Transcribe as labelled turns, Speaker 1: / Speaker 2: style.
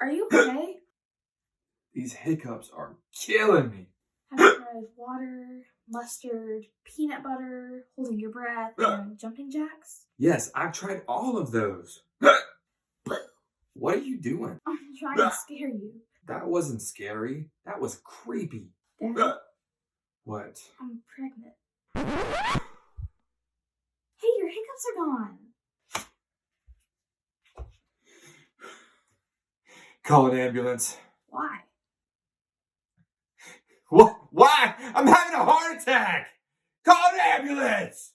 Speaker 1: Are you okay?
Speaker 2: These hiccups are killing me.
Speaker 1: Have you tried water, mustard, peanut butter, holding your breath, and jumping jacks?
Speaker 2: Yes, I've tried all of those. What are you doing?
Speaker 1: I'm trying to scare you.
Speaker 2: That wasn't scary. That was creepy.
Speaker 1: Dad,
Speaker 2: What?
Speaker 1: I'm pregnant. Hey, your hiccups are gone.
Speaker 2: Call an ambulance.
Speaker 1: Why?
Speaker 2: What? Why? I'm having a heart attack! Call an ambulance!